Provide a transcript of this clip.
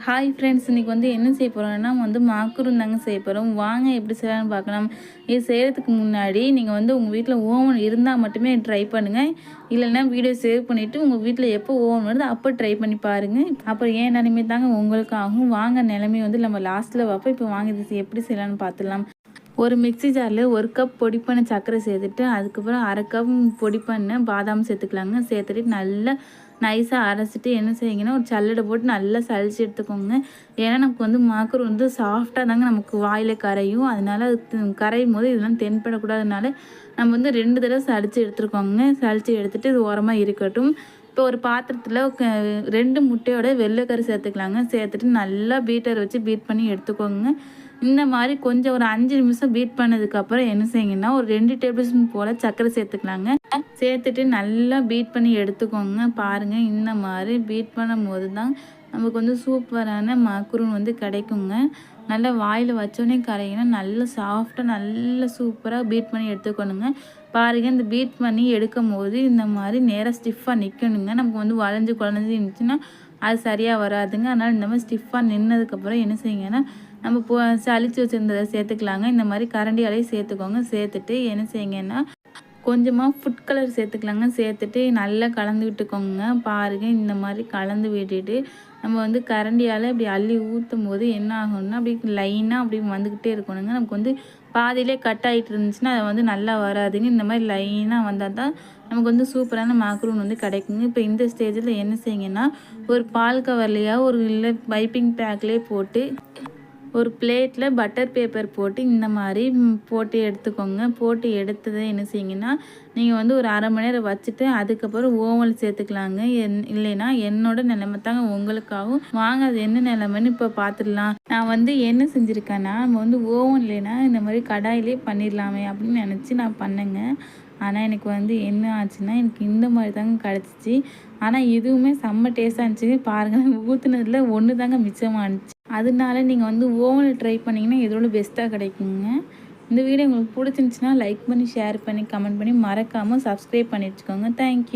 Hi friends, இன்றைக்கி என்ன செய்ய போகிறோம்னா மாக்குரும் தாங்க செய்ய போகிறோம். வாங்க எப்படி செய்யலாம்னு பார்க்கலாம். இது செய்கிறதுக்கு முன்னாடி நீங்கள் உங்கள் வீட்டில் ஓவன் இருந்தால் மட்டுமே ட்ரை பண்ணுங்கள். இல்லைன்னா வீடியோ சேவ் பண்ணிவிட்டு உங்கள் வீட்டில் எப்போ ஓவன் வருது அப்போ ட்ரை பண்ணி பாருங்கள். அப்புறம் ஏன் நிலைமை தாங்க உங்களுக்காகும். வாங்க நிலைமை நம்ம லாஸ்ட்டில் வைப்போம். இப்போ வாங்க இது எப்படி செய்யலாம்னு பார்த்துடலாம். ஒரு மிக்ஸி ஜாரில் 1 கப் பொடி பண்ண சர்க்கரை சேர்த்துட்டு அதுக்கப்புறம் 1/2 கப் பொடி பண்ண பாதாம் சேர்த்துக்கலாங்க. சேர்த்துட்டு நல்லா நைஸாக அரைச்சிட்டு என்ன செய்யுங்கன்னா ஒரு சல்லடை போட்டு நல்லா சளிச்சு எடுத்துக்கோங்க. ஏன்னா நமக்கு மாக்குரு சாஃப்டாக தாங்க நமக்கு வாயில் கரையும். அதனால அது கரையும் போது இதெல்லாம் தென்படக்கூடாதனால நம்ம 2 தடவை சளிச்சு எடுத்துருக்கோங்க. சளிச்சு எடுத்துகிட்டு இது ஓரமாக இருக்கட்டும். இப்போ ஒரு பாத்திரத்தில் 2 முட்டையோட வெள்ளைக்கரு சேர்த்துக்கலாங்க. சேர்த்துட்டு நல்லா பீட்டர் வச்சு பீட் பண்ணி எடுத்துக்கோங்க. இந்த மாதிரி கொஞ்சம் ஒரு 5 நிமிஷம் பீட் பண்ணதுக்கப்புறம் என்ன செய்யுங்கன்னா ஒரு 2 டேபிள் ஸ்பூன் போல் சர்க்கரை சேர்த்துக்கலாங்க. சேர்த்துட்டு நல்லா பீட் பண்ணி எடுத்துக்கோங்க. பாருங்கள், இந்த மாதிரி பீட் பண்ணும் போது தான் நமக்கு சூப்பரான மக்ரூன் கிடைக்குங்க. நல்லா வாயில் வச்சோடனே கரையினா நல்லா சாஃப்டாக நல்லா சூப்பராக பீட் பண்ணி எடுத்துக்கணுங்க. பாருங்கள், இந்த பீட் பண்ணி எடுக்கும் போது இந்த மாதிரி நேராக ஸ்டிஃபாக நிற்கணுங்க. நமக்கு வளைஞ்சு குழஞ்சி இருந்துச்சுன்னா அது சரியாக வராதுங்க. அதனால் இந்த மாதிரி ஸ்டிஃபாக நின்னதுக்கப்புறம் என்ன செய்யுங்கன்னா நம்ம சளிச்சு வச்சுருந்ததை சேர்த்துக்கலாங்க. இந்த மாதிரி கரண்டியாலேயே சேர்த்துக்கோங்க. சேர்த்துட்டு என்ன செய்யுங்கன்னா கொஞ்சமாக ஃபுட் கலர் சேர்த்துக்கலாங்க. சேர்த்துட்டு நல்லா கலந்து விட்டுக்கோங்க. பாருங்கள், இந்த மாதிரி கலந்து விட்டுட்டு நம்ம கரண்டியால் இப்படி அள்ளி ஊற்றும் போது என்ன ஆகும்னா அப்படி லைனாக அப்படி வந்துக்கிட்டே இருக்கணுங்க. நமக்கு பாதியிலே கட் ஆகிட்டு இருந்துச்சுன்னா அதை நல்லா வராதுங்க. இந்த மாதிரி லைனாக வந்தால் தான் நமக்கு சூப்பரான மக்ரூன் கிடைக்குங்க. இப்போ இந்த ஸ்டேஜில் என்ன செய்யுங்கன்னா ஒரு பால் கவர்லையாக ஒரு இல்லை பைப்பிங் பேக்லேயே போட்டு ஒரு பிளேட்டில் பட்டர் பேப்பர் போட்டு இந்த மாதிரி போட்டு எடுத்துக்கோங்க. போட்டு எடுத்ததை என்ன செய்யுங்கன்னா நீங்கள் ஒரு 1/2 மணி நேரம் வச்சுட்டு அதுக்கப்புறம் ஓவனில் சேர்த்துக்கலாங்க. இல்லைன்னா என்னோட நிலைமை தாங்க உங்களுக்காகவும். வாங்க அது என்ன நிலைமைன்னு இப்போ பார்த்துடலாம். நான் என்ன செஞ்சுருக்கேன்னா நம்ம ஓவன் இல்லைன்னா இந்த மாதிரி கடாயிலே பண்ணிடலாமே அப்படின்னு நினச்சி நான் பண்ணேங்க. ஆனால் எனக்கு என்ன ஆச்சுன்னா எனக்கு இந்த மாதிரி தாங்க கிடச்சிச்சு. ஆனால் இதுவுமே செம்ம டேஸ்ட்டாக இருந்துச்சு. பாருங்கள், ஊற்றுனதில் ஒன்று தாங்க மிச்சமாகிடுச்சு. அதனால நீங்கள் ஓவனில் ட்ரை பண்ணிங்கன்னா இதோட பெஸ்ட்டாக கிடைக்குங்க. இந்த வீடியோ உங்களுக்கு பிடிச்சிருந்துச்சின்னா லைக் பண்ணி, ஷேர் பண்ணி, கமெண்ட் பண்ணி மறக்காமல் சப்ஸ்கிரைப் பண்ணி வச்சுக்கோங்க. தேங்க்யூ.